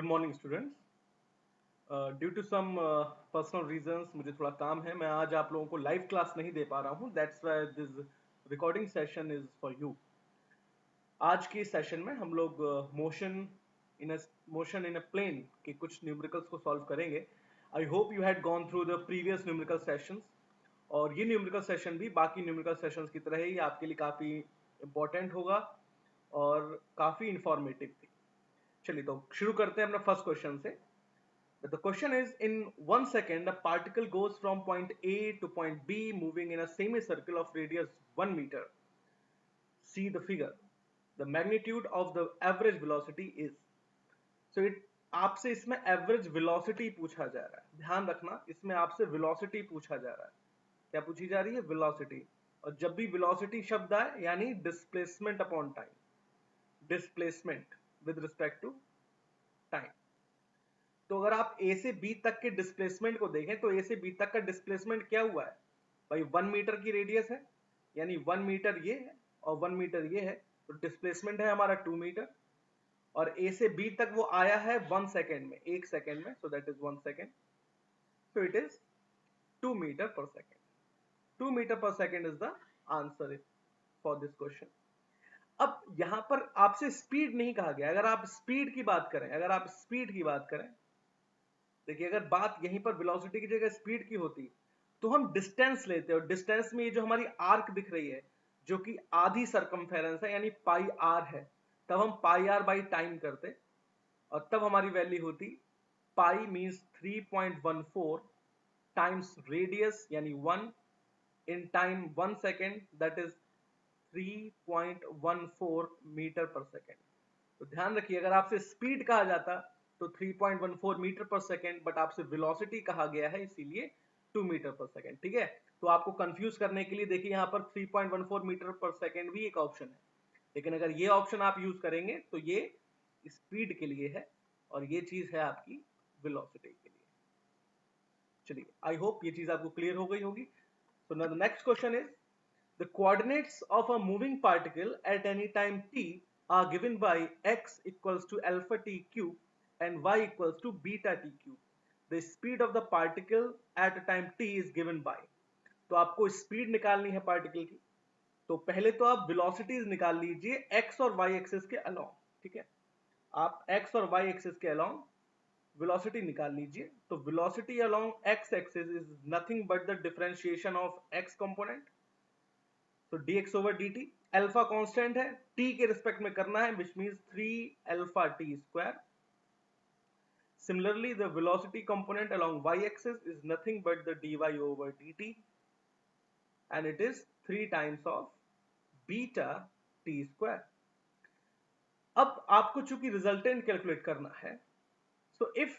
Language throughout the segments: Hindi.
Good morning students. Due to some personal reasons मुझे थोड़ा काम है, मैं आज आप लोगों को लाइव क्लास नहीं दे पा रहा हूँ। That's why this recording session is for you. आज के सेशन में हम लोग मोशन इन अ प्लेन के कुछ न्यूमेरिकल्स को सॉल्व करेंगे। I hope you had gone through the previous numerical sessions, और ये न्यूमेरिकल सेशन भी बाकी न्यूमेरिकल सेशंस की तरह ही आपके लिए काफ़ी इंपॉर्टेंट होगा और काफ़ी इंफॉर्मेटिव भी। चलिए तो शुरू करते हैं अपना फर्स्ट क्वेश्चन से। But the question is, in 1 second, a particle goes from point A to point B moving in a semicircle of radius 1 meter. See the figure. The magnitude of the average velocity is. So आपसे इसमें एवरेज वेलोसिटी पूछा जा रहा है। ध्यान रखना, इसमें आपसे वेलोसिटी पूछा जा रहा है। क्या पूछी जा रही है? वेलोसिटी। और जब भी वेलोसिटी शब्द आए यानी displacement upon time, displacement with respect to time. तो अगर आप ए से बी तक के डिस्प्लेसमेंट को देखें तो ए से बी तक का डिस्प्लेसमेंट क्या हुआ है भाई? 1 मीटर की रेडियस है, यानी 1 मीटर ये है और 1 मीटर ये है, तो डिस्प्लेसमेंट है हमारा 2 मीटर। और ए से बी तक वो आया है 1 सेकेंड में, 1 सेकेंड में, so that is 1 second. so it is 2 meter per second. 2 meter per second is the answer for this question. अब यहां पर आपसे स्पीड नहीं कहा गया। अगर आप स्पीड की बात करें, देखिए अगर बात यहीं पर वेलोसिटी की जगह स्पीड की होती तो हम डिस्टेंस लेते, और डिस्टेंस में ये जो हमारी आर्क दिख रही है जो कि आधी सरकमफेरेंस है यानी पाई आर है, तब हम पाई आर बाई टाइम करते और तब हमारी वैल्यू होती पाई मींस 3.14 टाइम्स रेडियस यानी 1 in time 1 second, that is 3.14 metre पर सेकेंड। तो ध्यान रखिए, अगर आपसे स्पीड कहा जाता तो 3.14 मीटर पर सेकेंड, बट आपसे वेलोसिटी कहा गया है इसीलिए 2 मीटर पर सेकेंड। ठीक है, तो आपको कंफ्यूज करने के लिए देखिए यहाँ पर 3.14 मीटर पर सेकेंड भी एक ऑप्शन है, लेकिन अगर ये ऑप्शन आप यूज करेंगे तो ये स्पीड के लिए है और ये चीज है आपकी वेलोसिटी के लिए। चलिए, आई होप ये चीज आपको क्लियर हो गई होगी। So now the next question is, the coordinates of a moving particle at any time t are given by x equals to alpha t cube and y equals to beta t cube. The speed of the particle at a time t is given by. तो आपको स्पीड निकालनी है पार्टिकल की, तो पहले तो आप वेलोसिटीज निकाल लीजिए x और y एक्सिस के अलोंग। ठीक है, आप x और y एक्सिस के अलोंग वेलोसिटी निकाल लीजिए। तो velocity along x axis is nothing but the differentiation of x component, तो dx over dt। Alpha constant है, t के रिस्पेक्ट में करना है, which means 3 alpha t square. Similarly, the velocity component along y-axis is nothing but the dy over dt, and it is 3 times of beta t square. अब आपको चूंकि रिजल्टेंट कैलकुलेट करना है, so if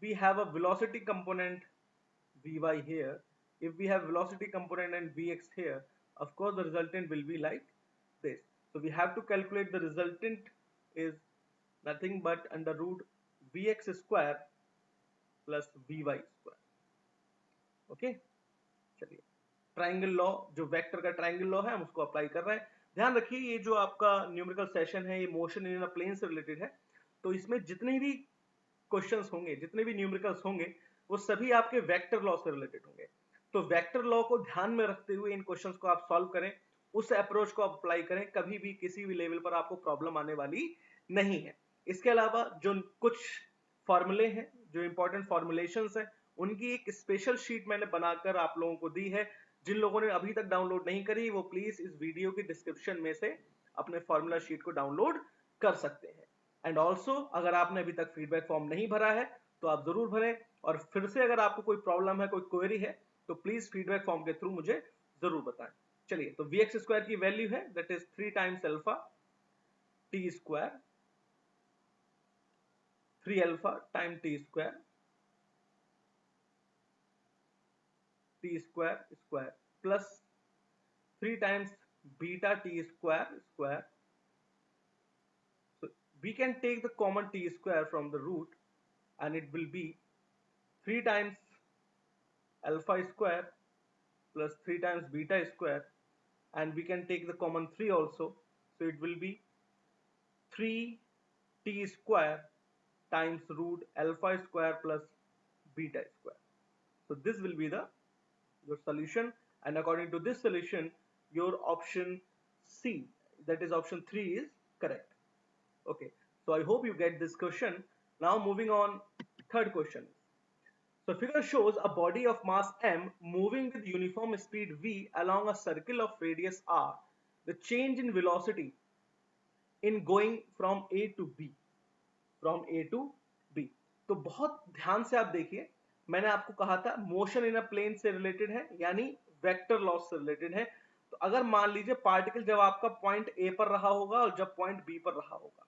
we have a velocity component vy here, if we have velocity component and vx here, of course the resultant will be like this. So we have to calculate the resultant is nothing but under root vx square plus vy square. Okay, चलिए ट्राइंगल लॉ, जो वेक्टर का ट्राइंगल लॉ है, हम उसको अप्लाई कर रहे हैं। ध्यान रखिए ये जो आपका न्यूमेरिकल सेशन है ये मोशन इन अ प्लेन से रिलेटेड है, तो इसमें जितने भी क्वेश्चंस होंगे, जितने भी न्यूमेरिकल्स होंगे, वो सभी आपके वेक्टर लॉ से रिलेटेड होंगे। तो वेक्टर लॉ को ध्यान में रखते हुए इन क्वेश्चंस को आप सॉल्व करें, उस अप्रोच को अप्लाई करें, कभी भी किसी भी लेवल पर आपको प्रॉब्लम आने वाली नहीं है। इसके अलावा जो कुछ फॉर्मूले हैं, जो इंपॉर्टेंट फॉर्मुलेशंस हैं, उनकी एक स्पेशल शीट मैंने बनाकर आप लोगों को दी है। जिन लोगों ने अभी तक डाउनलोड नहीं करी वो प्लीज इस वीडियो की डिस्क्रिप्शन में से अपने फॉर्मूला शीट को डाउनलोड कर सकते हैं। एंड ऑल्सो अगर आपने अभी तक फीडबैक फॉर्म नहीं भरा है तो आप जरूर भरें, और फिर से अगर आपको कोई प्रॉब्लम है, कोई क्वेरी है, तो प्लीज फीडबैक फॉर्म के थ्रू मुझे जरूर बताएं। चलिए, तो vx स्क्वायर की वैल्यू है that is 3 times alpha T square, 3 alpha time T square square plus 3 times beta t square square. So we can take the common t square from the root and it will be 3 times alpha square plus 3 times beta square, and we can take the common 3 also, so it will be 3 t square times root alpha square plus beta square. So this will be the your solution, and according to this solution your option C, that is option 3, is correct. Okay, so I hope you get this question. Now moving on, third question. So figure shows a body of mass m moving with uniform speed v along a circle of radius r. The change in velocity in going from A to B, from A to B. तो बहुत ध्यान से आप देखिए, मैंने आपको कहा था मोशन इन अ प्लेन से रिलेटेड है, यानी वेक्टर लॉस से रिलेटेड है. तो अगर मान लीजिए पार्टिकल जब आपका पॉइंट ए पर रहा होगा और जब पॉइंट बी पर रहा होगा,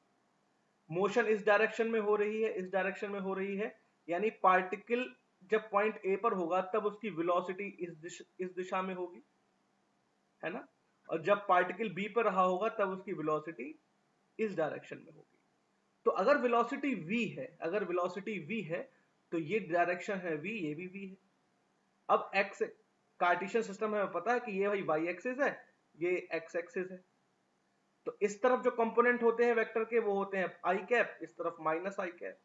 मोशन इस डायरेक्शन में हो रही है, इस डायरेक्शन में हो रही है, यानी पार्टिकल जब पॉइंट ए पर होगा तब उसकी वेलोसिटी इस दिशा में होगी, है ना, और जब पार्टिकल बी पर रहा होगा तब उसकी वेलोसिटी इस डायरेक्शन में होगी. तो अगर वेलोसिटी v है, अगर वेलोसिटी v है तो ये डायरेक्शन है v, ये भी v है. अब x कार्टेशियन सिस्टम है, पता है कि ये भाई y एक्सिस है, ये x एक्सिस है. तो इस तरफ जो कंपोनेंट होते हैं वेक्टर के वो होते हैं i कैप, इस तरफ माइनस i कैप,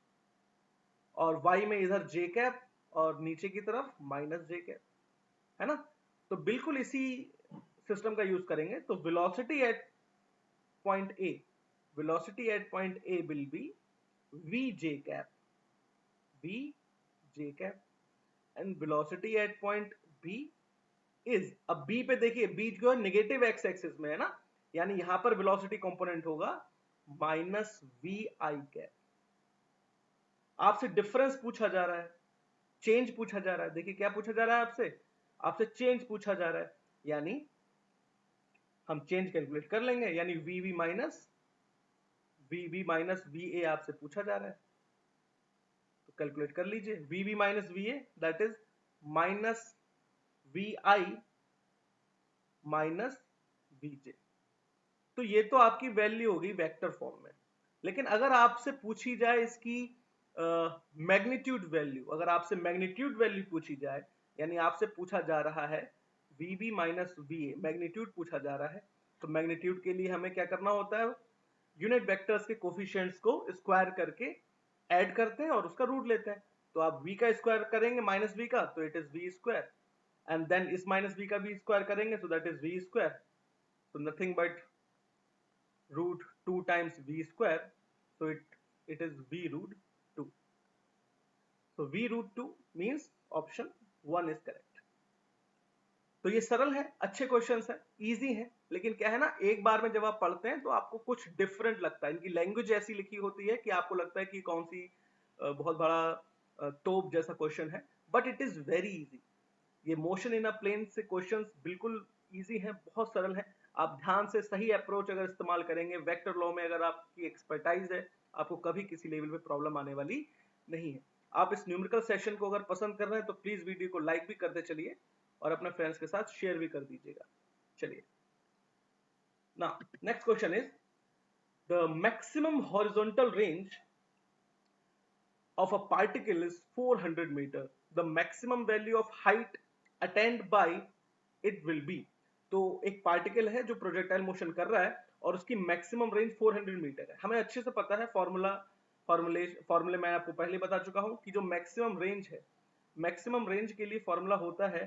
और y में इधर j कैप और नीचे की तरफ माइनस j कैप, है ना. तो बिल्कुल इसी सिस्टम का यूज करेंगे. तो velocity at point A, velocity at point A will be vj cap, vj cap, and velocity at point B is, अब B पे देखिए, B जो है नेगेटिव x एक्सिस में है ना, यानी यहां पर वेलोसिटी कंपोनेंट होगा माइनस vi कैप. आपसे डिफरेंस पूछा जा रहा है, चेंज पूछा जा रहा है. देखिए क्या पूछा जा रहा है आपसे, आपसे चेंज पूछा जा रहा है, यानी हम चेंज कैलकुलेट कर लेंगे, यानी vb माइनस va आपसे पूछा जा रहा है, तो कैलकुलेट कर लीजिए. vb minus va that is minus vi minus vj. तो ये तो आपकी वैल्यू होगी वेक्टर फॉर्म में. लेकिन अगर आपसे पूछी जाए इसकी मैग्नीट्यूड वैल्यू, अगर आपसे मैग्नीट्यूड वैल्यू पूछी जाए, यानी आपसे पूछा जा रहा है vb माइनस va, मैग्नीट्यूड पूछा जा रहा है, तो मैग्नीट्यूड के लिए हमें क्या करना होता है, यूनिट वेक्टर्स के कोफिशिएंट्स को स्क्वायर करके ऐड करते हैं और उसका रूट लेते हैं. तो आप v का स्क्वायर करेंगे माइनस v का, तो it is v square, and then इस माइनस v का भी स्क्वायर करेंगे, so that is v square. so nothing but root 2 times v square, so it is v root 2. so v root 2 means option 1 is correct. तो ये सरल है, अच्छे क्वेश्चंस है, इजी है, लेकिन क्या है ना, एक बार में जब आप पढ़ते हैं तो आपको कुछ डिफरेंट लगता है. इनकी लैंग्वेज ऐसी लिखी होती है कि आपको लगता है कि कौन सी बहुत बड़ा तोप जैसा क्वेश्चन है, but it is very easy. ये मोशन इन अ प्लेन से क्वेश्चंस बिल्कुल इजी हैं, बहुत सरल है. आप ध्यान से सही अप्रोच अगर इस्तेमाल करेंगे, वेक्टर लॉ में अगर आपकी एक्सपर्टाइज है, आपको कभी किसी लेवल पे प्रॉब्लम आने वाली नहीं है. आप इस न्यूमेरिकल सेशन को अगर पसंद कर रहे हैं तो प्लीज वीडियो को लाइक भी करते चलिए और अपने फ्रेंड्स के साथ शेयर भी कर दीजिएगा. चलिए, now next question is the maximum horizontal range of a particle is 400 meter. The maximum value of height attained by it will be. तो एक पार्टिकल है जो प्रोजेक्टाइल मोशन कर रहा है और उसकी मैक्सिमम रेंज 400 मीटर है. हमें अच्छे से पता है फॉर्मूले मैं आपको पहले बता चुका हूं कि जो मैक्सिमम रेंज है, मैक्सिमम रेंज के लिए फॉर्मूला होता है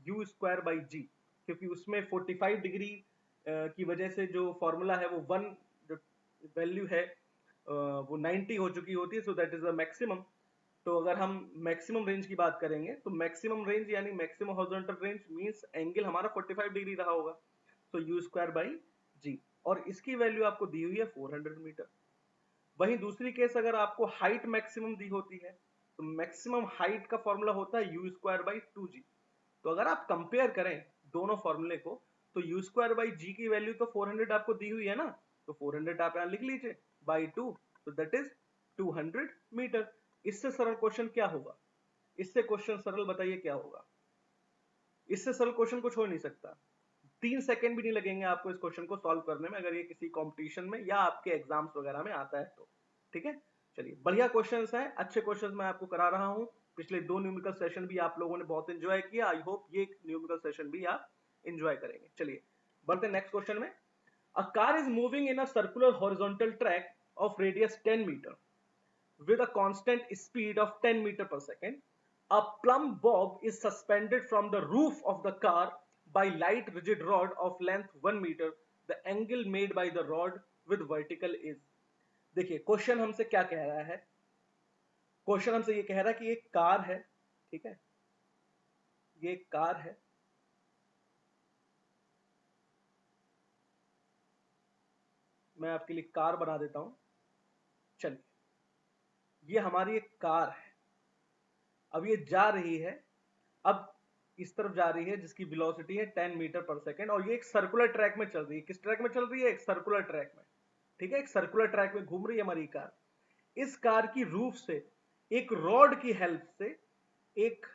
u स्क्वायर बाई जी, क्योंकि उसमें 45 डिग्री की वजह से जो फॉर्मूला है वो 1, जो वैल्यू है वो 90 हो चुकी होती है, so that is the maximum. तो अगर हम मैक्सिमम रेंज की बात करेंगे तो मैक्सिमम रेंज यानी maximum horizontal range means angle हमारा 45 डिग्री रहा होगा, तो u स्क्वायर बाई जी, और इसकी वैल्यू आपको दी हुई है 400 मीटर. वहीं दूसरी केस अगर आपको हाइट मैक्सिमम दी होती है तो मैक्सिमम हाइट का फॉर्मूला होता है u स्क्वायर बाई 2g. तो अगर आप कंपेयर करें दोनों फॉर्मूले को तो u स्क्वायर बाई जी की वैल्यू तो 400 आपको दी हुई है ना, तो 400 आप यहां लिख लीजिए बाई 2, तो दैट इज 200 मीटर. इससे सरल क्वेश्चन क्या होगा, इससे क्वेश्चन सरल बताइए क्या होगा, इससे सरल क्वेश्चन कुछ हो नहीं सकता. 3 सेकंड भी नहीं लगेंगे आपको इस क्वेश्चन को सॉल्व करने में, अगर ये किसी कंपटीशन में या आपके एग्जाम्स वगैरह में आता है तो. ठीक है, चलिए, बढ़िया क्वेश्चंस हैं, अच्छे क्वेश्चंस मैं आपको करा रहा हूं. पिछले 2 न्यूमेरिकल सेशन भी आप लोगों ने बहुत एंजॉय किया. आई होप ये न्यूमेरिकल सेशन भी आप एंजॉय करेंगे. चलिए बढ़ते हैं नेक्स्ट क्वेश्चन में. A car is moving in a circular horizontal track of radius 10 metre. with a constant speed of 10 meter per second. A plumb bob is suspended from the roof of the car by light rigid rod of length 1 meter. The angle made by the rod with vertical is. देखिए क्वेश्चन हमसे क्या कह रहा है, क्वेश्चन हमसे ये कह रहा है कि एक कार है, ठीक है, ये एक कार है, मैं आपके लिए कार बना देता हूं, चलिए ये हमारी एक कार है, अब ये जा रही है, अब इस तरफ जा रही है जिसकी वेलोसिटी है 10 मीटर पर सेकेंड और ये एक सर्कुलर ट्रैक में चल रही है। किस ट्रैक में चल रही है? एक सर्कुलर ट्रैक में, ठीक है, एक सर्कुलर ट्रैक में घूम रही है हमारी कार। इस कार की रूफ से एक रॉड की हेल्प से एक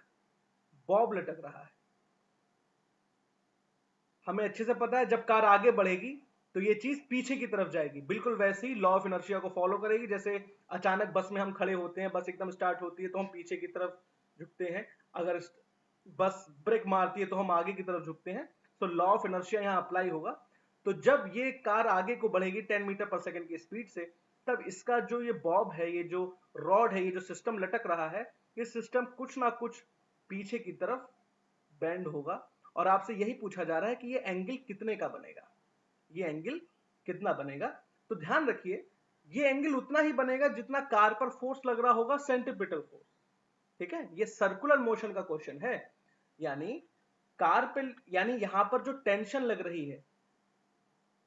बॉब लटक रहा है। हमें अच्छे से पता है जब कार आगे बढ़ेगी तो ये चीज पीछे की तरफ जाएगी, बिल्कुल वैसे ही लॉ ऑफ इनर्शिया को फॉलो करेगी। जैसे अचानक बस में हम खड़े होते हैं, बस एकदम स्टार्ट होती है तो हम पीछे की तरफ झुकते हैं, अगर बस ब्रेक मारती है तो हम आगे की तरफ झुकते हैं। तो लॉ ऑफ इनर्शिया यहाँ अप्लाई होगा। तो जब ये कार आगे को बढ़ेगी 10 मीटर पर सेकेंड की स्पीड से, तब इसका जो ये बॉब है, ये जो रॉड है, ये जो सिस्टम लटक रहा है, ये सिस्टम कुछ ना कुछ पीछे की तरफ बेंड होगा और आपसे यही पूछा जा रहा है कि ये एंगल कितने का बनेगा, ये एंगल कितना बनेगा। तो ध्यान रखिए ये एंगल उतना ही बनेगा जितना कार पर फोर्स लग रहा होगा, सेंट्रीपिटल फोर्स, ठीक है। ये सर्कुलर मोशन का क्वेश्चन है, यानी कार पे, यानी यहां पर जो टेंशन लग रही है,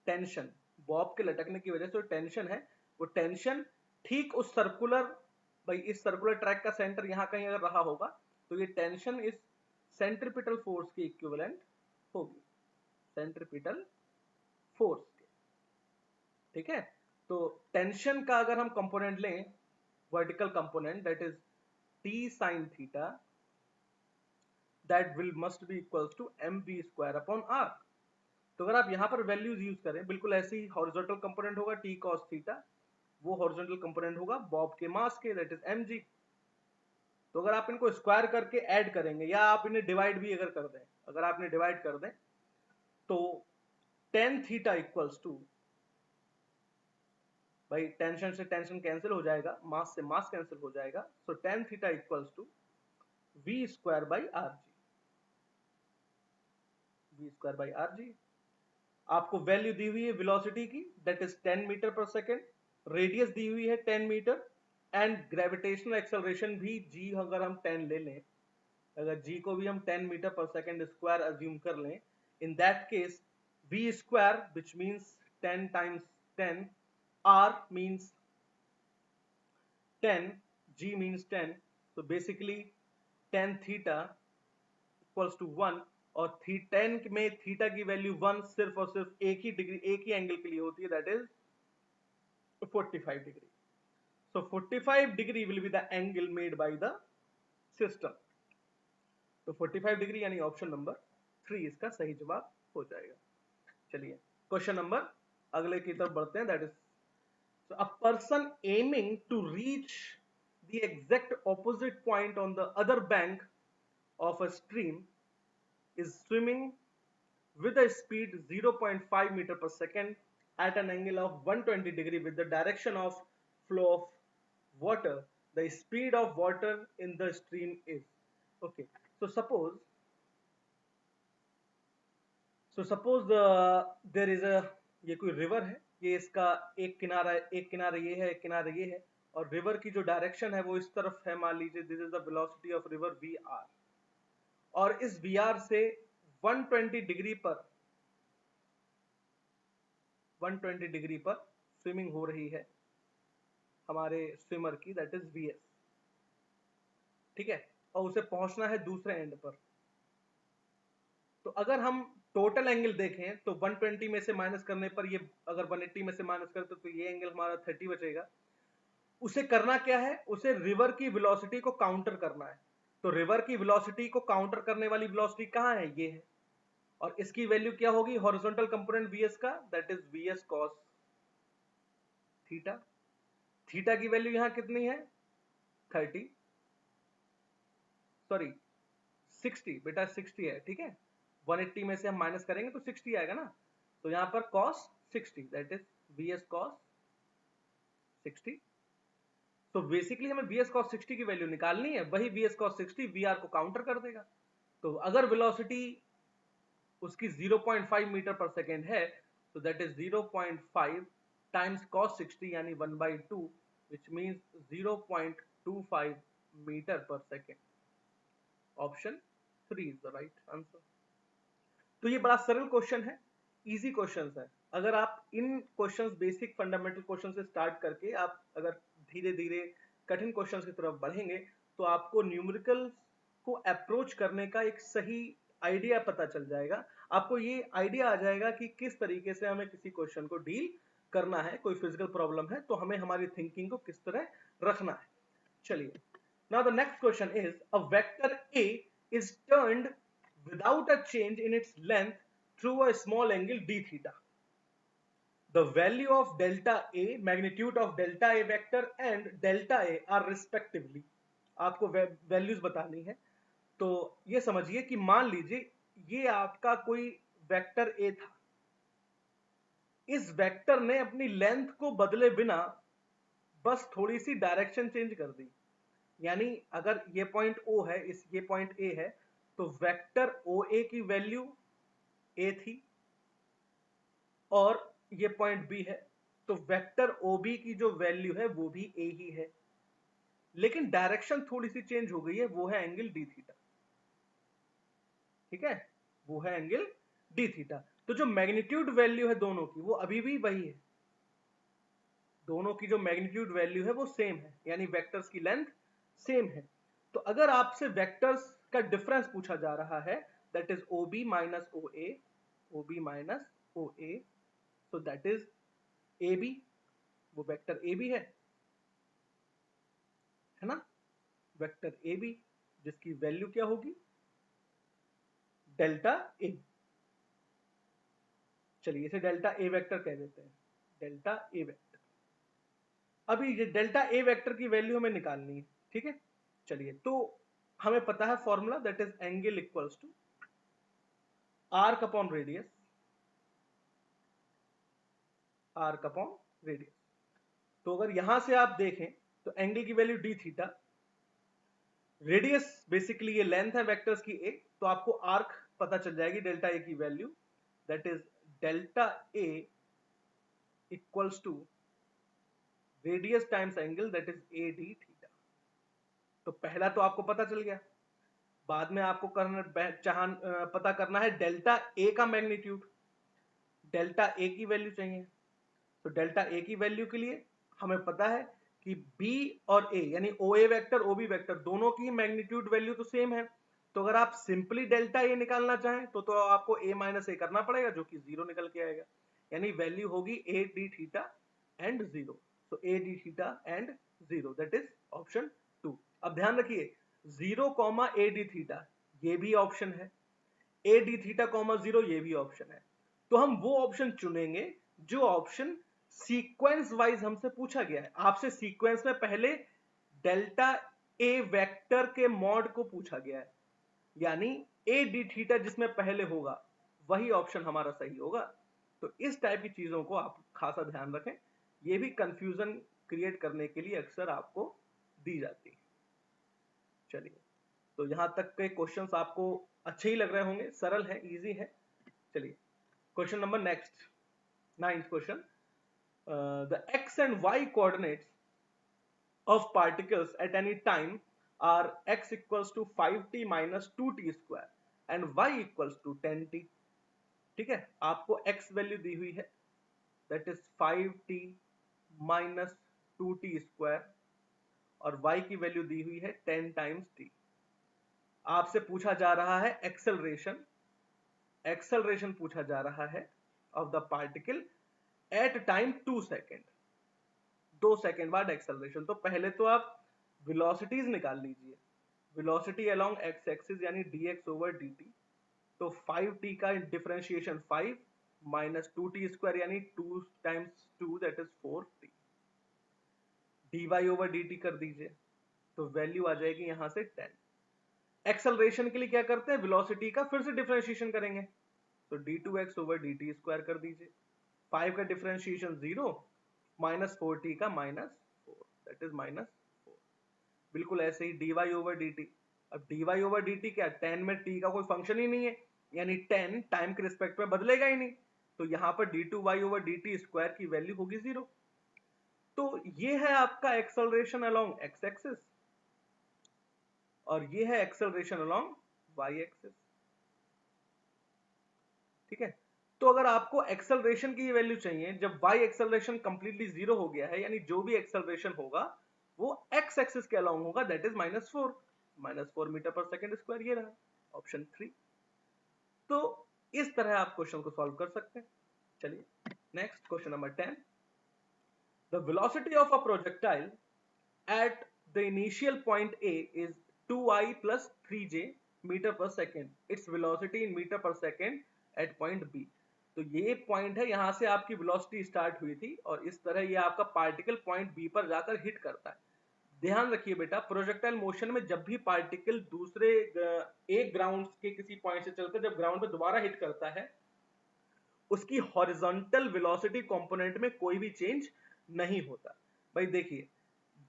टेंशन बॉब के लटकने की वजह से जो टेंशन है, वो टेंशन ठीक उस सर्कुलर, भाई इस सर्कुलर ट्रैक का सेंटर यहां कहीं अगर रहा होगा तो ये टेंशन इस सेंट्रीपिटल फोर्स की इक्विवेलेंट होगी, सेंट्रीपिटल फोर्स के, ठीक है। तो टेंशन का अगर हम कंपोनेंट लें, vertical component, that is t sine theta, that will must be equals to mv square upon r। तो अगर आप यहां पर वैल्यूज यूज करें, बिल्कुल ऐसे ही हॉरिजॉन्टल कंपोनेंट होगा t cos थीटा, वो हॉरिजॉन्टल कंपोनेंट होगा बॉब के मास के, दैट इज mg। तो अगर आप इनको स्क्वायर करके ऐड करेंगे या आप इन्हें डिवाइड भी अगर कर दें, अगर आप इन्हें डिवाइड कर दें तो tan थीटा इक्वल्स टू, भाई टेंशन से टेंशन कैंसिल हो जाएगा, मास से मास कैंसिल हो जाएगा, so tan theta equals to v square by r g, v square by r g. आपको वैल्यू दी हुई है वेलोसिटी की, दैट इज 10 मीटर पर सेकेंड, रेडियस दी हुई है 10 मीटर, एंड ग्रेविटेशनल एक्सेलरेशन भी g अगर हम 10 ले लें, अगर g को भी हम 10 मीटर पर सेकेंड स्क्वायर अज्यूम कर लें, in that case v square which means 10 times 10, r means 10, g means 10, so basically tan theta equals to 1, और 10 में थीटा की वैल्यू 1 सिर्फ और सिर्फ एक ही डिग्री, एक ही एंगल के लिए होती है, that is 45 degree. So 45 degree will be the angle made by the system. तो 45 डिग्री यानी ऑप्शन नंबर 3 इसका सही जवाब हो जाएगा। चलिए क्वेश्चन नंबर अगले की तरफ बढ़ते हैं, that is so a person aiming to reach the exact opposite point on the other bank of a stream is swimming with a speed 0.5 meter per second at an angle of 120 degree with the direction of flow of water. The speed of water in the stream is, okay, so suppose there is a, ये कोई रिवर है, ये इसका एक किनारा, एक किनारा ये है, एक किनारा ये है, और रिवर की जो डायरेक्शन है वो इस तरफ है, मान लीजिए this is the velocity of river v r, और इस वी आर से 120 डिग्री पर 120 डिग्री पर स्विमिंग हो रही है हमारे स्विमर की, दैट इज वी एस, ठीक है, और उसे पहुंचना है दूसरे एंड पर। तो अगर हम टोटल एंगल देखें तो 120 में से माइनस करने पर, ये अगर 180 में से माइनस करते तो ये एंगल हमारा 30 बचेगा। उसे करना क्या है, उसे रिवर की वेलोसिटी को काउंटर करना है। तो रिवर की वेलोसिटी को काउंटर करने वाली वेलोसिटी कहां है, ये है, और इसकी वैल्यू क्या होगी, हॉरिजॉन्टल कंपोनेंट वीएस का, that is vs cos theta. Theta की वैल्यू यहां कितनी है, 30, सॉरी 60, बेटा 60 है, ठीक है, 180 में से हम माइनस करेंगे तो 60 आएगा ना, तो यहां पर cos 60, that is vs cos 60, तो बेसिकली हमें वी एस कॉस 60 की वैल्यू निकालनी है, वही v s cos 60 v r को काउंटर कर देगा। तो अगर वेलोसिटी उसकी 0.5 मीटर पर सेकेंड है तो दैट इज 0.5 टाइम्स cos 60 यानी 1/2 विच मीन्स 0.25 मीटर पर second. Option 3 is the right answer. तो ये बड़ा सरल क्वेश्चन है, इजी क्वेश्चंस है। अगर आप इन क्वेश्चंस बेसिक फंडामेंटल क्वेश्चन से स्टार्ट करके आप अगर धीरे धीरे कठिन क्वेश्चंस की तरफ बढ़ेंगे तो आपको न्यूमेरिकल को अप्रोच करने का एक सही आइडिया पता चल जाएगा। आपको ये आइडिया आ जाएगा कि किस तरीके से हमें किसी क्वेश्चन को डील करना है। कोई फिजिकल प्रॉब्लम है तो हमें हमारी थिंकिंग को किस तरह रखना है। चलिए, now the next question is a vector A is turned without a change in its length through a small angle d theta. The value of delta A, magnitude of delta A vector and delta A are respectively. आपको वैल्यूज बतानी है। तो ये समझिए कि मान लीजिए ये आपका कोई वेक्टर A था, इस वेक्टर ने अपनी लेंथ को बदले बिना बस थोड़ी सी डायरेक्शन चेंज कर दी। यानी अगर ये पॉइंट O है, ये पॉइंट A है, तो वेक्टर OA की वैल्यू A थी और ये पॉइंट B है, तो वेक्टर OB की जो वैल्यू है वो भी A ही है, लेकिन डायरेक्शन थोड़ी सी चेंज हो गई है, वो है एंगल डी थीटा। ठीक है, वो है एंगल डी थीटा। तो जो मैग्नीट्यूड वैल्यू है दोनों की वो अभी भी वही है, दोनों की जो मैग्नीट्यूड वैल्यू है वो सेम है, यानी वेक्टर्स की लेंथ सेम है। तो अगर आपसे वेक्टर्स का डिफरेंस पूछा जा रहा है that is OB minus OA, OB minus OA, so that is AB, वो वेक्टर AB है ना, वेक्टर AB जिसकी वैल्यू क्या होगी, डेल्टा A। चलिए इसे डेल्टा A वेक्टर कह देते हैं, डेल्टा A वेक्टर। अभी ये डेल्टा A वेक्टर की वैल्यू हमें निकालनी है। ठीक है, चलिए, तो हमें पता है formula that is angle equals to arc upon radius, arc upon radius. तो अगर यहां से आप देखें तो एंगल की value d theta, radius basically ये लेंथ है वेक्टर्स की ए, तो आपको आर्क पता चल जाएगी डेल्टा ए की value that is delta a equals to radius times angle that is a d theta. तो पहला तो आपको पता चल गया, बाद में आपको पता करना है डेल्टा ए का मैग्नीट्यूड, डेल्टा ए की वैल्यू चाहिए। तो डेल्टा ए की वैल्यू के लिए हमें पता है कि B और A यानी OA वेक्टर OB वेक्टर दोनों की मैग्नीट्यूड वैल्यू तो सेम है। तो अगर आप सिंपली डेल्टा A निकालना चाहें तो आपको A माइनस A करना पड़ेगा, जो कि 0 निकल के आएगा, यानी वैल्यू होगी A d थीटा एंड 0। तो A d theta and 0 that is option 2। अब ध्यान रखिए 0 कॉमा A d थीटा ये भी ऑप्शन है, A d थीटा कॉमा 0 ये भी ऑप्शन है। तो हम वो ऑप्शन चुनेंगे जो ऑप्शन सीक्वेंस वाइज हमसे पूछा गया है। आपसे सीक्वेंस में पहले डेल्टा ए वेक्टर के मॉड को पूछा गया है, यानी ए डी थीटा जिसमें पहले होगा वही ऑप्शन हमारा सही होगा। तो इस टाइप की चीजों को आप खासा ध्यान रखें, ये भी कंफ्यूजन क्रिएट करने के लिए अक्सर आपको दी जाती है। चलिए, तो यहां तक के क्वेश्चंस आपको अच्छे ही लग रहे होंगे, सरल है, इजी है। चलिए question number next, 9th question. The x and y coordinates of particles at any time are x equals to 5t minus 2t square and y equals to 10t। ठीक है, आपको x वैल्यू दी हुई है that is 5t minus 2t square और y की वैल्यू दी हुई है 10 टाइम्स t। आपसे पूछा जा रहा है एक्सेलरेशन, एक्सेलरेशन पूछा जा रहा है of the particle at time 2 second, 2 second बाद एक्सेलरेशन। तो पहले तो आप वेलोसिटीज निकाल लीजिए, वेलोसिटी अलोंग एक्स एक्सिस यानी dx ओवर dt। तो 5t का डिफरेंशिएशन 5 माइनस 2t स्क्वायर यानी 2 times 2 that is 4t, dy over dt कर दीजिए तो वैल्यू आ जाएगी यहां से 10। एक्सेलरेशन के लिए क्या करते हैं, वेलोसिटी का फिर से डिफरेंशिएशन करेंगे, तो d2x ओवर dt स्क्वायर कर दीजिए, 5 का डिफरेंशिएशन 0 माइनस 4t का माइनस 4 दैट इज -4। बिल्कुल ऐसे ही dy/dt। अब dy/dt क्या, 10 में t का कोई फंक्शन ही नहीं है, यानी 10 टाइम के रिस्पेक्ट में बदलेगा ही नहीं, तो यहां पर d2y/dt स्क्वायर की वैल्यू होगी 0। तो ये है आपका एक्सेलरेशन अलोंग x एक्सिस और ये है एक्सेलरेशन अलोंग y एक्सिस। ठीक है, तो अगर आपको एक्सेलरेशन की वैल्यू चाहिए जब y एक्सेलरेशन कंप्लीटली 0 हो गया है, यानी जो भी एक्सेलरेशन होगा वो x एक्सिस के अलोंग होगा, दैट इज -4 मीटर पर सेकंड स्क्वायर। ये रहा ऑप्शन 3। तो इस तरह आप क्वेश्चन को सॉल्व कर सकते हैं। चलिए next question number 10। The velocity of a projectile at the initial point A is 2I plus 3j meter per second. Its velocity in meter per second at point B. तो ये पॉइंट है, यहां से आपकी वेलोसिटी स्टार्ट हुई थी और इस तरह ये आपका पार्टिकल पॉइंट बी पर जाकर हिट करता है। ध्यान रखिए बेटा, प्रोजेक्टाइल मोशन में जब भी पार्टिकल दूसरे एक ग्राउंड के किसी पॉइंट से चलकर जब ग्राउंड पर दोबारा हिट करता है, उसकी हॉरिजॉन्टल वेलोसिटी कंपोनेंट में कोई भी चेंज नहीं होता। भाई देखिए,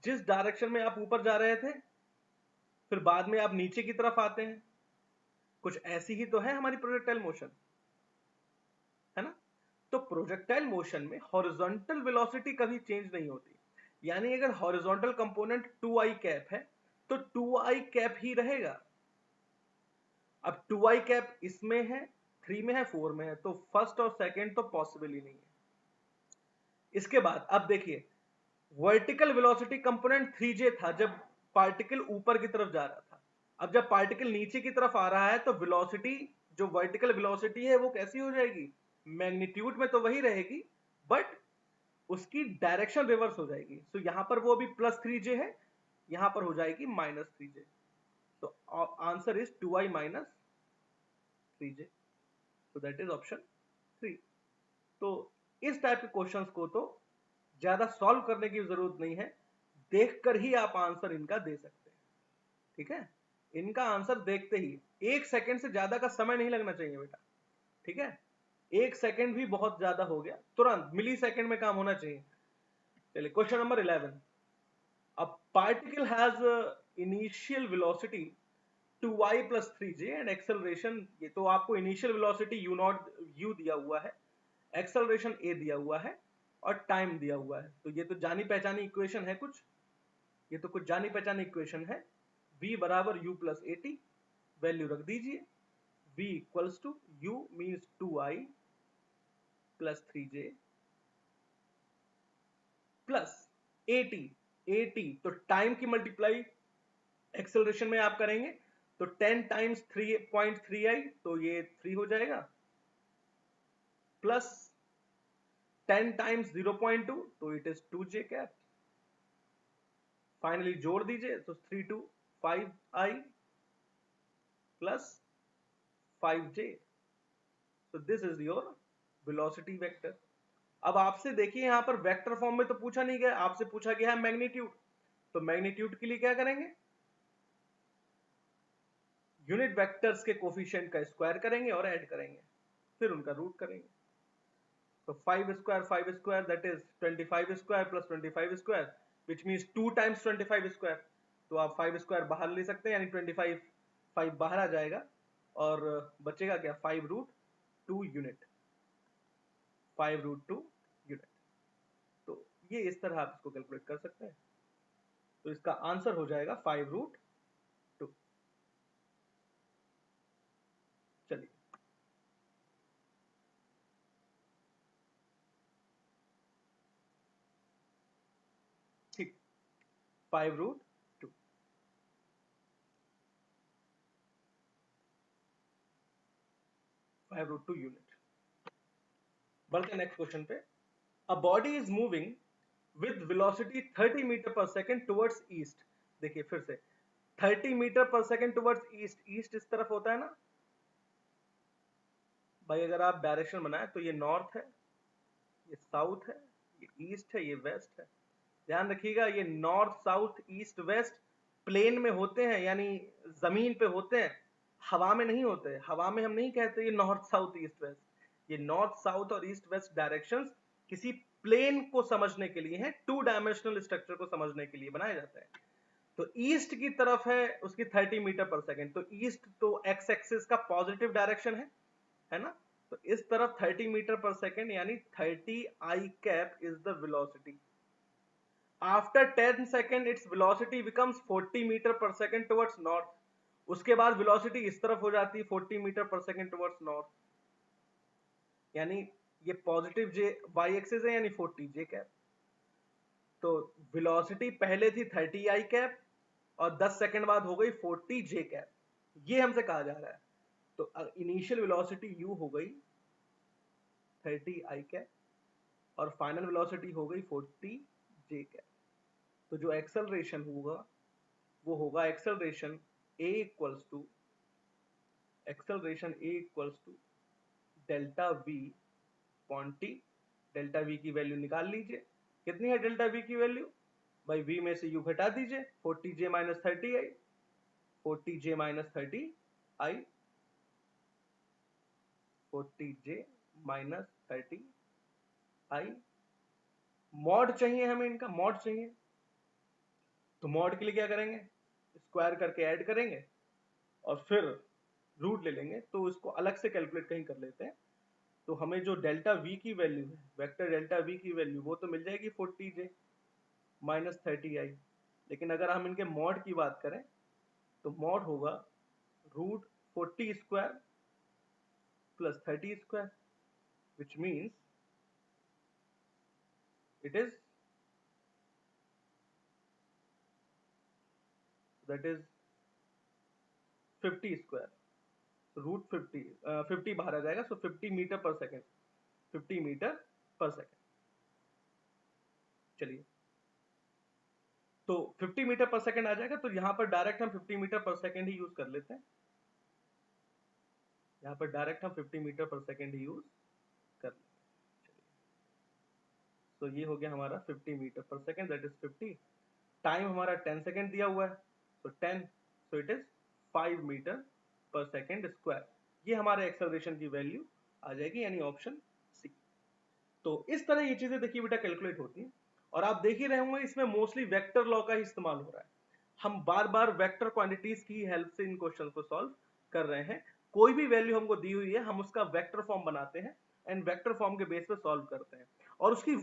जिस डायरेक्शन में आप ऊपर जा रहे थे फिर बाद में आप नीचे की तरफ आते हैं, कुछ ऐसी ही तो है हमारी प्रोजेक्टाइल मोशन, है ना। तो प्रोजेक्टाइल मोशन में हॉरिजॉन्टल वेलोसिटी कभी चेंज नहीं होती, यानी अगर हॉरिजॉन्टल कंपोनेंट 2i कैप है तो 2i कैप ही रहेगा। अब 2i कैप इसमें है, 3 में है, 4 में है, तो फर्स्ट और सेकंड तो पॉसिबल ही नहीं है। इसके बाद अब देखिए, वर्टिकल वेलोसिटी कंपोनेंट 3j था जब पार्टिकल ऊपर की तरफ जा रहा था। अब जब पार्टिकल नीचे की तरफ आ रहा है तो वेलोसिटी, जो वर्टिकल वेलोसिटी है वो कैसी हो जाएगी, मैग्नीट्यूड में तो वही रहेगी बट उसकी डायरेक्शन रिवर्स हो जाएगी। तो यहां पर वो अभी +3j है, यहां पर हो जाएगी -3j। तो आंसर इज 2i - 3j। तो दैट इज ऑप्शन 3। तो इस टाइप के क्वेश्चंस को तो ज्यादा सॉल्व करने की जरूरत नहीं है, देखकर ही आप आंसर इनका दे सकते हैं। ठीक है, इनका आंसर देखते ही 1 सेकंड से ज्यादा का समय नहीं लगना चाहिए बेटा। ठीक है, 1 सेकंड भी बहुत ज्यादा हो गया, तुरंत मिली सेकंड में काम होना चाहिए। चलिए question number 11। A particle has initial velocity 2y + 3j and acceleration, ये तो आपको इनिशियल वेलोसिटी u दिया हुआ है, एक्सेलरेशन a दिया हुआ है और टाइम दिया हुआ है। तो ये तो जानी पहचानी इक्वेशन है, ये तो कुछ जानी पहचानी इक्वेशन है। v = u + at, वैल्यू रख दीजिए। v = u means 2i + 3j plus at तो टाइम की मल्टीप्लाई एक्सेलरेशन में आप करेंगे तो 10 टाइम्स 3.3i तो ये 3 हो जाएगा, प्लस 10 टाइम्स 0.2 तो it is 2j cap. Finally जोड़ दीजिए तो 3 to 5i प्लस 5j। तो this is your velocity vector. अब आपसे देखिए, यहां पर वेक्टर फॉर्म में तो पूछा नहीं गया, आपसे पूछा गया है मैग्नीट्यूड। तो मैग्नीट्यूड के लिए क्या करेंगे, यूनिट वेक्टर्स के कोफिशिएंट का स्क्वायर करेंगे और ऐड करेंगे, फिर उनका रूट करेंगे। तो 5 square that is 25 square plus 25 square which means 2 times 25 square. तो आप 5 स्क्वायर बाहर ले सकते हैं, यानी 5 बाहर आ जाएगा और बचेगा क्या, 5√2 यूनिट, 5√2 यूनिट। तो ये इस तरह आप इसको कैलकुलेट कर सकते हैं। तो इसका आंसर हो जाएगा 5√2। चलिए ठीक, 5√2। यूनिट। बढ़ते नेक्स्ट क्वेश्चन पे। A body is moving with velocity 30 metre पर सेकंड टुवर्ड्स ईस्ट। देखिए फिर से 30 मीटर पर सेकंड टुवर्ड्स ईस्ट, ईस्ट इस तरफ होता है ना भाई, अगर आप डायरेक्शन बनाए तो ये नॉर्थ है, ये साउथ है, ये ईस्ट है, ये वेस्ट है। ध्यान रखिएगा, ये north south east west plane में होते हैं, यानी जमीन पे होते हैं, हवा में नहीं होते। हवा में हम नहीं कहते ये नॉर्थ साउथ ईस्ट वेस्ट। ये नॉर्थ साउथ और ईस्ट वेस्ट डायरेक्शंस किसी प्लेन को समझने के लिए हैं, 2 डायमेंशनल स्ट्रक्चर को समझने के लिए बनाया जाता है। तो ईस्ट की तरफ है उसकी 30 मीटर पर सेकेंड, तो ईस्ट तो एक्स एक्सिस का पॉजिटिव डायरेक्शन है ना, तो इस तरफ 30 मीटर पर सेकेंड यानी 30 i cap is the velocity. After 10 second its velocity becomes 40 metre पर सेकेंड टुवर्ड्स नॉर्थ। उसके बाद वेलोसिटी इस तरफ हो जाती है 40 मीटर पर सेकेंड टुवर्ड्स नॉर्थ, यानी ये पॉजिटिव जे वाई एक्सिस है यानी 40 जे कैप। तो वेलोसिटी पहले थी 30 आई कैप और 10 सेकंड बाद हो गई 40 जे कैप, ये हमसे कहा जा रहा है। तो इनिशियल वेलोसिटी u हो गई 30 आई कैप और फाइनल वेलोसिटी हो गई 40 जे कैप। तो जो एक्सेलरेशन होगा वो होगा acceleration a equals to delta v upon t। Delta v की वैल्यू निकाल लीजिए, कितनी है डेल्टा v की वैल्यू, भाई v में से u घटा दीजिए, 40j minus 30i, 40j minus 30i, 40j minus 30i। Mod चाहिए हमें, इनका मॉड चाहिए, तो मॉड के लिए क्या करेंगे, स्क्वायर करके ऐड करेंगे और फिर रूट ले लेंगे, तो इसको अलग से कैलकुलेट कहीं कर लेते हैं। तो हमें जो डेल्टा v की वैल्यू है, वेक्टर डेल्टा v की वैल्यू, वो तो मिल जाएगी 40j माइनस 30i। लेकिन अगर हम इनके मॉड की बात करें तो मॉड होगा root 40 square plus 30 square, which means it is that is 50 square, root 50 बाहर आ जाएगा, सो 50 मीटर पर सेकेंड, 50 मीटर पर सेकेंड। चलिए, तो 50 मीटर पर सेकेंड आ जाएगा, तो यहां पर डायरेक्ट हम 50 मीटर पर सेकेंड ही यूज कर लेते हैं, यहां पर डायरेक्ट हम 50 मीटर पर सेकेंड ही यूज कर लेते हैं। चलिए, तो ये हो गया हमारा 50 मीटर पर सेकेंड, दैट इज 50। टाइम हमारा 10 सेकेंड दिया हुआ है, तो 10, सो इट इज 5 मीटर पर सेकेंड स्क्वायर। ये हमारे एक्सेलरेशन की वैल्यू आ जाएगी, यानी ऑप्शन सी। तो इस तरह ये चीजें देखिए बेटा कैलकुलेट होती हैं, और आप देख ही रहे होंगे इसमें मोस्टली वेक्टर लॉ का ही इस्तेमाल हो रहा है। हम बार बार वेक्टर क्वांटिटीज की हेल्प से इन क्वेश्चन को सॉल्व कर रहे हैं। कोई भी वैल्यू हमको दी हुई है, हम उसका वेक्टर फॉर्म बनाते हैं एंड वेक्टर फॉर्म के बेस पे सॉल्व करते हैं। और उसकी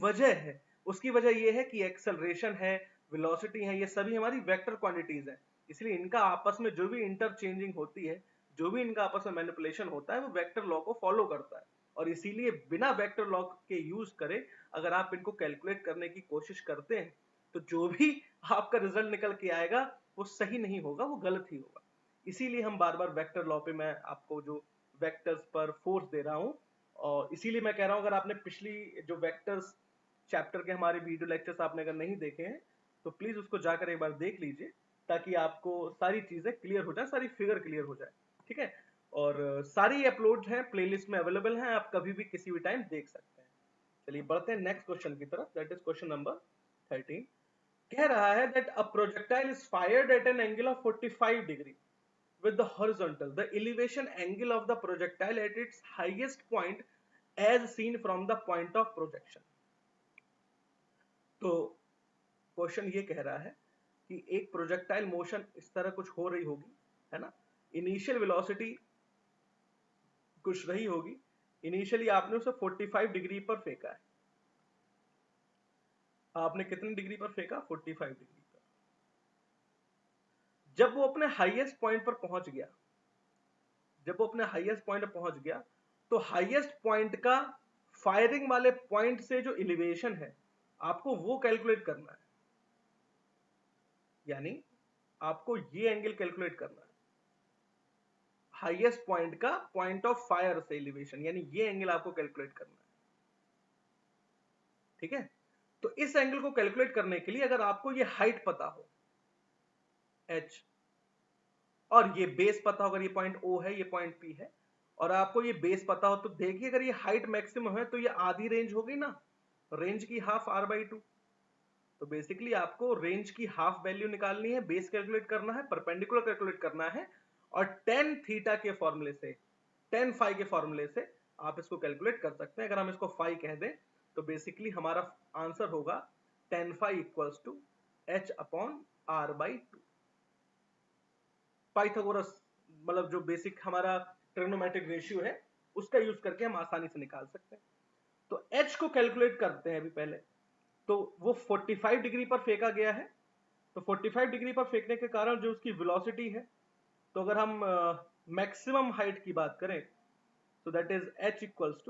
वजह ये है कि एक्सेलरेशन है, वेलोसिटी है, ये सभी हमारी वेक्टर क्वांटिटीज है, इसलिए इनका आपस में जो भी इंटरचेंजिंग होती है, जो भी इनका आपस में मैनिपुलेशन होता है, वो वेक्टर लॉ को फॉलो करता है। और इसीलिए बिना वेक्टर लॉ के यूज करे अगर आप इनको कैलकुलेट करने की कोशिश करते हैं तो जो भी आपका रिजल्ट निकल के आएगा वो सही नहीं होगा, वो गलत ही होगा। इसीलिए हम बार बार वेक्टर लॉ पे मैं आपको जो वेक्टर्स पर फोर्स दे रहा हूं, और इसीलिए मैं कह रहा हूं अगर आपने पिछली जो वेक्टर्स चैप्टर के हमारे वीडियो लेक्चर्स आपने अगर नहीं देखे हैं तो प्लीज उसको जाकर एक बार देख लीजिए, ताकि आपको सारी चीजें क्लियर हो जाए, सारी फिगर क्लियर हो जाए, ठीक है। और सारी अपलोड हैं, प्लेलिस्ट में अवेलेबल हैं, आप कभी भी किसी भी टाइम देख सकते हैं। चलिए बढ़ते हैं नेक्स्ट क्वेश्चन की तरफ, दैट इज क्वेश्चन नंबर 13। कह रहा है that a projectile is fired eight an angle of 45 degree with the horizontal, the elevation angle of the projectile at its highest point as seen from the point of projection। तो क्वेश्चन ये कह रहा है कि एक प्रोजेक्टाइल मोशन इस तरह कुछ हो रही होगी, है ना, इनिशियल वेलोसिटी कुछ रही होगी, इनिशियली आपने उसे 45 डिग्री पर फेंका है। आपने कितने डिग्री पर फेंका, 45 डिग्री पर। जब वो अपने हाईएस्ट पॉइंट पर पहुंच गया, तो हाईएस्ट पॉइंट का फायरिंग वाले पॉइंट से जो एलिवेशन है आपको वो कैलकुलेट करना है, यानी आपको ये एंगल कैलकुलेट करना है हाईएस्ट पॉइंट का पॉइंट ऑफ फायर से एलिवेशन, यानी ये एंगल आपको कैलकुलेट करना है, ठीक है। तो इस एंगल को कैलकुलेट करने के लिए अगर आपको ये हाइट पता हो h, और ये बेस पता हो, अगर ये पॉइंट O है, ये पॉइंट P है, और आपको ये बेस पता हो, तो देखिए अगर ये हाइट मैक्सिमम है तो ये आधी रेंज होगी ना, रेंज की हाफ r/2। तो बेसिकली आपको रेंज की हाफ वैल्यू निकालनी है, बेस कैलकुलेट करना है, परपेंडिकुलर कैलकुलेट करना है, और tan थीटा के फॉर्मूले से, tan फाई के फॉर्मूले से आप इसको कैलकुलेट कर सकते हैं। अगर हम इसको फाई कह दें तो बेसिकली हमारा आंसर होगा tan phi equals to h upon r by 2। Pythagoras मतलब जो बेसिक हमारा ट्रिग्नोमेट्रिक रेशियो है उसका यूज करके हम आसानी से निकाल सकते हैं। तो h को कैलकुलेट करते हैं अभी पहले। तो वो 45 डिग्री पर फेंका गया है, तो 45 डिग्री पर फेंकने के कारण जो उसकी वेलोसिटी है, तो अगर हम मैक्सिमम हाइट की बात करें तो that is h equals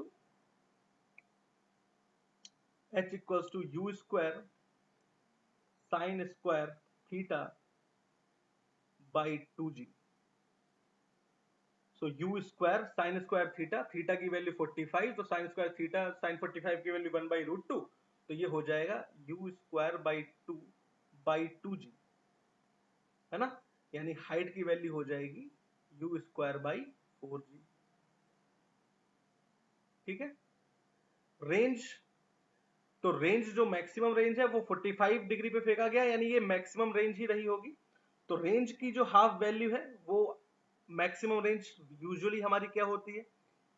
to u square sine square theta by 2g। So u square sine square theta, theta की वैल्यू 45, तो साइन स्क्वायर थीटा साइन 45 की वैल्यू 1/√2, तो ये हो जाएगा u square by 2 by 2g, है ना। यानी हाइट की वैल्यू हो जाएगी u स्क्वायर बाई 4g। ठीक है। रेंज, तो रेंज जो मैक्सिमम रेंज है वो 45 डिग्री पे फेंका गया, यानी ये मैक्सिमम रेंज ही रही होगी। तो रेंज की जो हाफ वैल्यू है वो मैक्सिमम रेंज यूजुअली हमारी क्या होती है,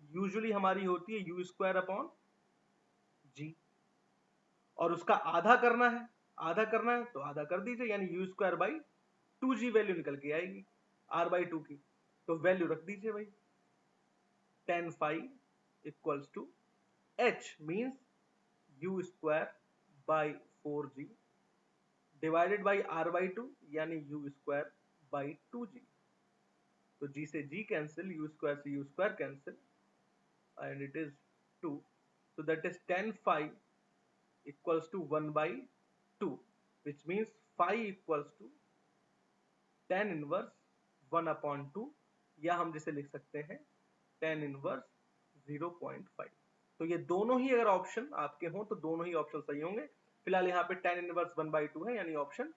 यूजुअली हमारी होती है u स्क्वायर अपॉन g, और उसका आधा करना है, आधा करना है तो आधा कर दीजिए, यानी u square by 2g value निकल के आएगी r बाई 2 की, तो वैल्यू रख दीजिए भाई। tan phi equals to h means u square by 4g divided by r by 2, यानी u स्क्वायर बाई 2g। तो g से g कैंसिल, u स्क्वायर से u square cancel, and it is 2। so that is tan phi equals to 1/2, which means phi equals to tan inverse 1/2, या हम जिसे लिख सकते हैं tan inverse 0.5। तो ये दोनों ही अगर ऑप्शन आपके हों तो दोनों ही ऑप्शन सही होंगे। फिलहाल यहाँ पे tan इनवर्स 1/2 है, यानी ऑप्शन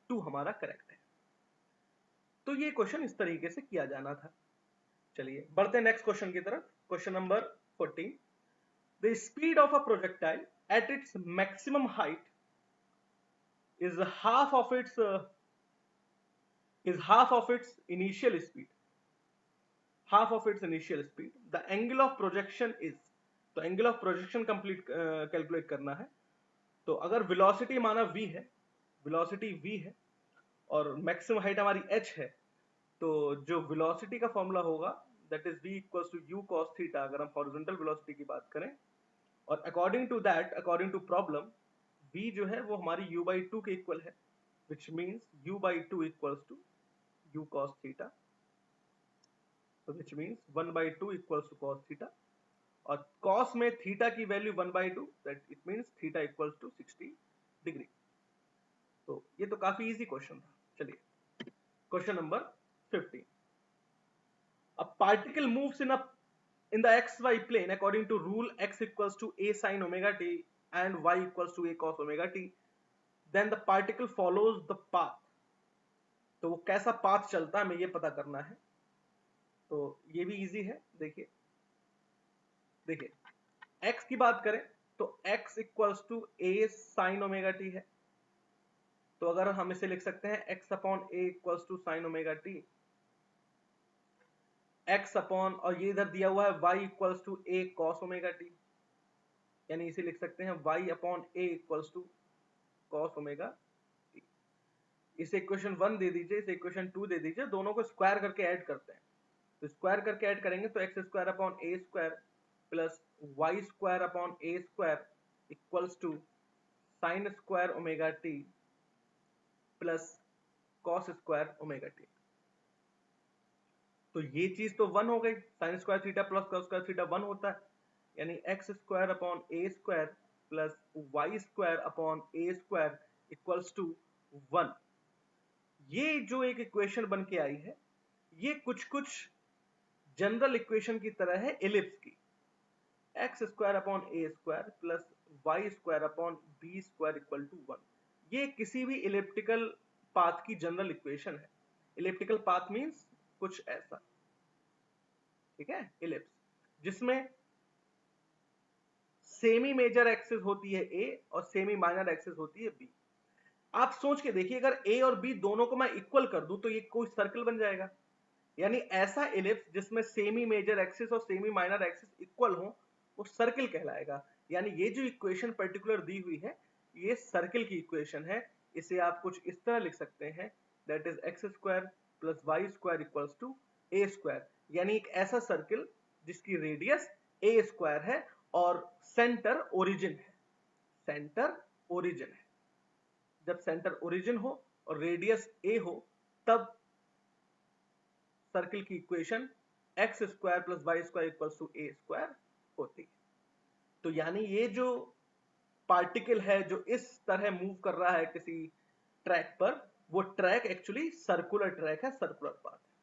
2 हमारा करेक्ट है। तो ये क्वेश्चन इस तरीके से किया जाना था। चलिए बढ़ते हैं नेक्स्ट क्वेश्चन की तरफ। Question number 14, the speed of a projectile at its maximum height is half of its initial speed, half of its initial speed. The angle of projection is, तो angle of projection complete calculate करना है। तो अगर वेलोसिटी माना v है, वेलोसिटी v है और मैक्सिमम हाइट हमारी h है, तो जो वेलोसिटी का फॉर्मूला होगा that is v equals to u cos theta, अगर हम हॉरिजॉन्टल वेलोसिटी की बात करें। और according to that, according to problem, v जो है वो हमारी u/2 के इक्वल है, which means u/2 equals to u cos theta, so which means 1/2 equals to cos theta, और cos में थीटा की value 1/2, that it means theta equals to 60 degree. तो ये तो काफी इजी क्वेश्चन था। चलिए question number 15, a particle moves in the xy plane according to rule x equals to a sin omega t and y equals to a cos omega t, then the particle follows the path। तो वो कैसा पाथ चलता है हमें ये पता करना है। तो ये भी इजी है। देखिए x की बात करें तो x equals to a sine omega t है, तो अगर हम इसे लिख सकते हैं x upon a equals to sine omega t, x upon, और ये इधर दिया हुआ है y equals to a cos omega t, यानी इसे लिख सकते हैं y upon a equals to cos omega t. इसे इक्वेशन 1 दे दीजिए, इसे इक्वेशन 2 दे दीजिए, दोनों को स्क्वायर करके ऐड करते हैं। तो स्क्वायर करके ऐड करेंगे तो x square upon a square plus y square upon a square equals to sine square omega t plus cos square omega t. तो ये चीज तो 1 हो गई, sine square theta plus cos square theta 1 होता है, यानी x square upon a square plus y square upon a square equals to 1। ये जो एक इक्वेशन बन के आई है, ये कुछ जनरल इक्वेशन की तरह है एलिप्स की, x square upon a square plus y square upon b square equal to 1। ये किसी भी इलिप्टिकल पाथ की जनरल इक्वेशन है। इलिप्टिकल पाथ मींस कुछ ऐसा, ठीक है, इलिप्स, जिसमें सेमी मेजर एक्सिस होती है ए और सेमी माइनर एक्सिस होती है बी। आप सोच के देखिए, अगर ए और बी दोनों को मैं इक्वल कर दूं तो ये कोई सर्कल बन जाएगा, यानी ऐसा इलिप्स जिसमें सेमी मेजर एक्सिस और सेमी माइनर एक्सिस इक्वल हो वो सर्कल कहलाएगा। यानी ये जो इक्वेशन पर्टिकुलर दी हुई है ये सर्किल की इक्वेशन है। इसे आप कुछ इस तरह लिख सकते हैं, that is x square plus y square equals to a square, यानी एक ऐसा सर्किल जिसकी रेडियस ए स्क्वायर है और सेंटर ओरिजिन है। सेंटर ओरिजिन है। जब सेंटर ओरिजिन हो और रेडियस ए हो तब सर्किल की equation x square plus y square equals to a square होती है। तो यानी ये जो पार्टिकल है जो इस तरह मूव कर रहा है किसी ट्रैक पर, वो ट्रैक एक्चुअली सर्कुलर ट्रैक है, सर्कुलर पाथ है।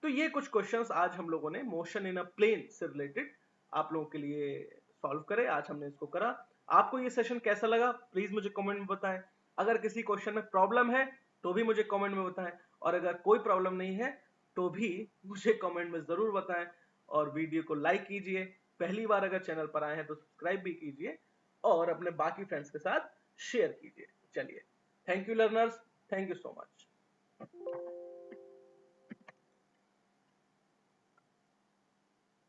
तो ये कुछ क्वेश्चंस आज हम लोगों ने मोशन इन अ प्लेन से रिलेटेड आप लोगों के लिए सॉल्व करे। आज हमने इसको करा। आपको ये सेशन कैसा लगा प्लीज मुझे कमेंट में बताएं। अगर किसी क्वेश्चन में प्रॉब्लम है तो भी मुझे कमेंट में बताएं, और अगर कोई प्रॉब्लम नहीं है तो भी मुझे कमेंट में जरूर बताएं। और वीडियो को लाइक कीजिए, पहली बार अगर चैनल पर आए हैं तो सब्सक्राइब भी कीजिए और अपने बाकी फ्रेंड्स के साथ शेयर कीजिए। चलिए, thank you learners, thank you so much.